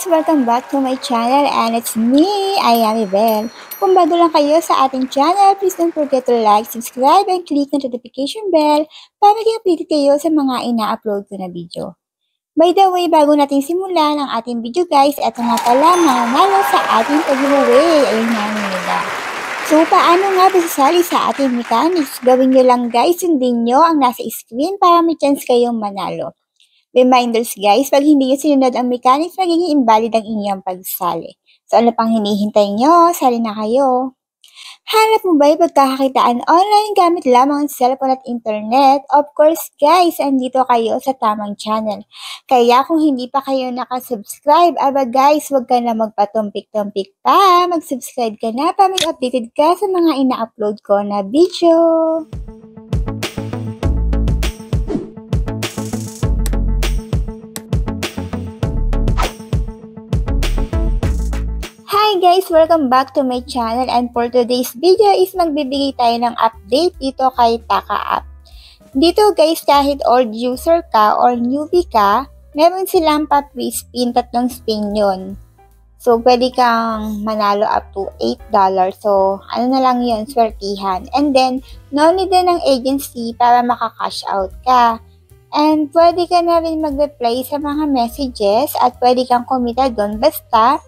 guys! Welcome back to my channel and it's me, Ayami Bell. Kung bago lang kayo sa ating channel, please don't forget to like, subscribe, and click the notification bell para maging updated kayo sa mga ina-upload ko na video. By the way, bago natin simulan ang ating video guys, eto nga pala mananalo sa ating pag-giveaway. Ayun nga nila. So, paano nga ba sasali sa ating mechanics? Gawin nyo lang guys, sundin nyo ang nasa screen para may chance kayong manalo. Reminders guys, pag hindi nyo sinunod ang mechanics, magiging invalid ang inyong pagsali. So ano pang hinihintay nyo? Sali na kayo. Hanap mo ba yung pagkakakitaan online gamit lamang ang cellphone at internet? Of course guys, andito kayo sa tamang channel. Kaya kung hindi pa kayo nakasubscribe, aba guys, huwag ka na magpatumpik-tumpik pa. Mag-subscribe ka na para mag-updated ka sa mga ina-upload ko na video. Hi guys! Welcome back to my channel and for today's video is magbibigay tayo ng update dito kay Taka App. Dito guys, kahit old user ka or newbie ka, meron silang pa-free spin, 3 spin yun. So, pwede kang manalo up to $8. So, ano na lang yun, swertihan. And then, no need din ng agency para maka-cash out ka. And pwede ka na rin mag-reply sa mga messages at pwede kang kumita doon basta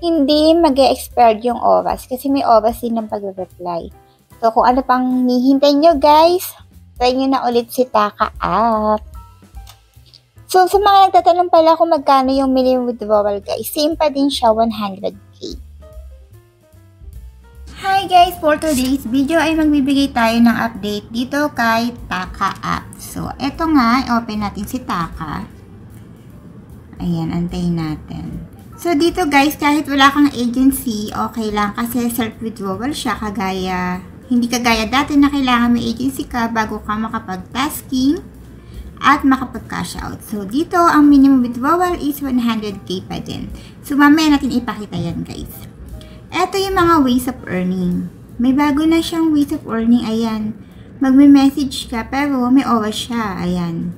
hindi mag-e-expired yung oras kasi may oras din ng pag-reply. So, kung ano pang hihintay nyo guys, try nyo na ulit si Taka App. So, sa mga nagtatanong pala kung magkano yung minimum withdrawal guys, same pa din siya, 100k. Hi guys! For today's video ay magbibigay tayo ng update dito kay Taka App. So, eto nga, open natin si Taka. Ayan, antayin natin. So, dito guys, kahit wala kang agency, okay lang kasi self-withdrawal siya hindi kagaya dati na kailangan may agency ka bago ka makapag-tasking at makapag-cash out. So, dito, ang minimum withdrawal is 100k pa din. So, mamaya natin ipakita yan guys. Ito yung mga ways of earning. May bago na siyang ways of earning, ayan. Magme-message ka pero may oras siya, ayan.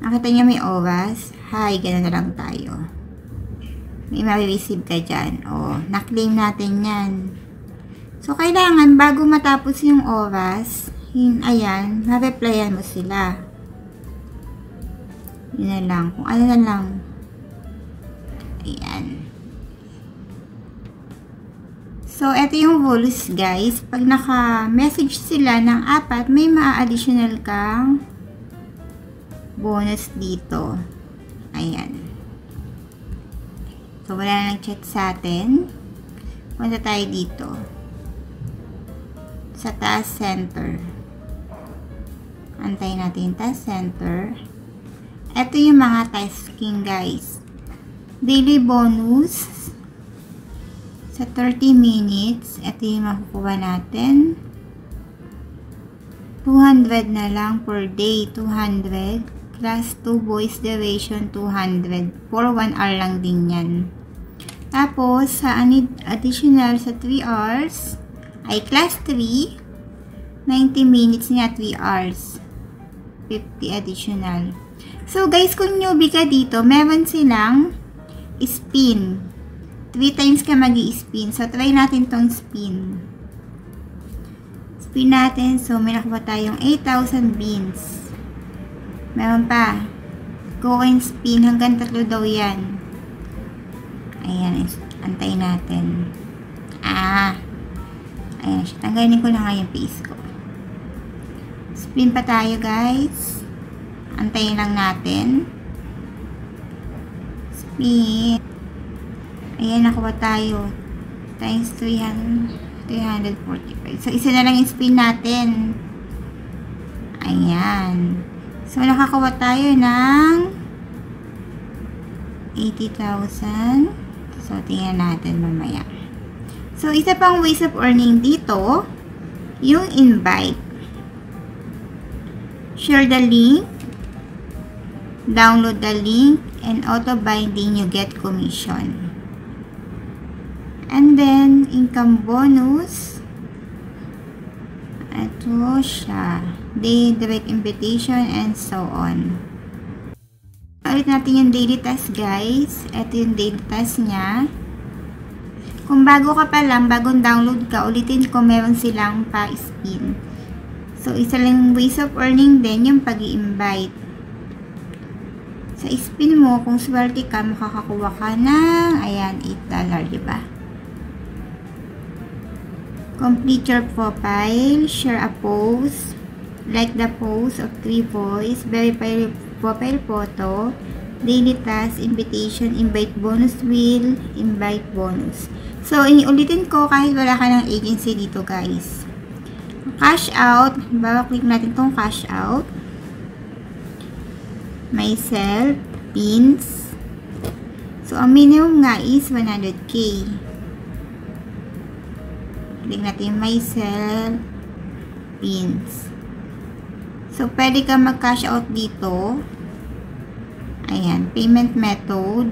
Nakita niya may oras. Hi, gano'n na lang tayo. May ma-receive ka dyan. O, na-claim natin yan. So, kailangan, bago matapos yung oras, ayan, ma-replyan mo sila. Yun na lang. Kung ano na lang. Ayan. So, ito yung rules, guys. Pag naka-message sila ng 4, may ma-additional kang bonus dito. Ayan. So, wala na nag-chat sa atin. Punta tayo dito. Sa task center. Antayin natin yung task center. Ito yung mga tasking guys. Daily bonus. Sa 30 minutes. Ito yung makukuha natin. 200 na lang per day. 200. Class 2 voice duration 200. For 1 hour lang din yan. Tapos, sa additional sa 3 hours, ay class 3, 90 minutes niya, 3 hours. 50 additional. So, guys, kung newbie ka dito, meron silang spin. 3 times ka mag-i-spin. So, try natin tong spin. Spin natin. So, may nakuha tayong 8,000 beans. Meron pa. Go and spin. Hanggang 3 daw yan. Ayan, antayin natin. Ayan siya. Tanggalin ko na nga yung face ko. Spin pa tayo, guys. Antayin lang natin. Spin. Ayan, nakuha tayo. Times 345. So, isa na lang yung spin natin. Ayan. So, nakakuha tayo ng 80,000. So, tingnan natin mamaya. So, isa pang ways of earning dito, yung invite. Share the link, download the link, and auto-binding, you get commission. And then, income bonus. Ito siya. Day direct invitation and so on. Ulit natin yung daily task, guys. Ito yung daily task niya. Kung bago ka pa lang, bagong download ka, ulitin ko, meron silang pa-spin. So, isa lang ways of earning din yung pag-i-invite. Sa spin mo, kung swerte ka, makakakuha ka ng, ayan, $8, diba? Complete your profile, share a post, like the post of 3 boys, verify your profile photo, daily task, invitation, invite bonus wheel, invite bonus. So, ulitin ko kahit wala ka ng agency dito, guys. Cash out, click natin tong cash out. Myself, pins. So, ang minimum nga is 100K. Click natin myself, pins. So, pwede ka mag-cash out dito. Ayan, payment method.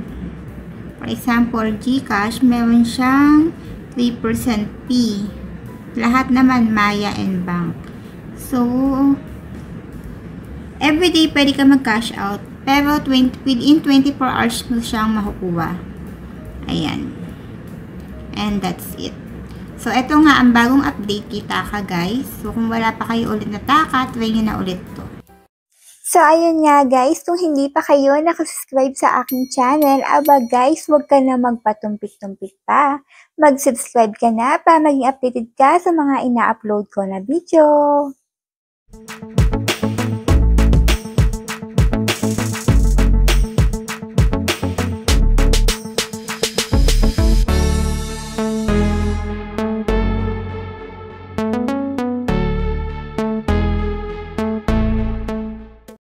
For example, GCash, meron siyang 3% fee. Lahat naman Maya and Bank. So, everyday pwede ka mag-cash out. Pero within 24 hours mo siyang makukuha. Ayan. And that's it. So, ito nga ang bagong update kita ka, guys. So, kung wala pa kayo ulit nataka, try nyo na ulit to. So, ayun nga, guys. Kung hindi pa kayo nakasubscribe sa aking channel, aba, guys, huwag ka na magpatumpik-tumpik pa. Mag-subscribe ka na para maging updated ka sa mga ina-upload ko na video.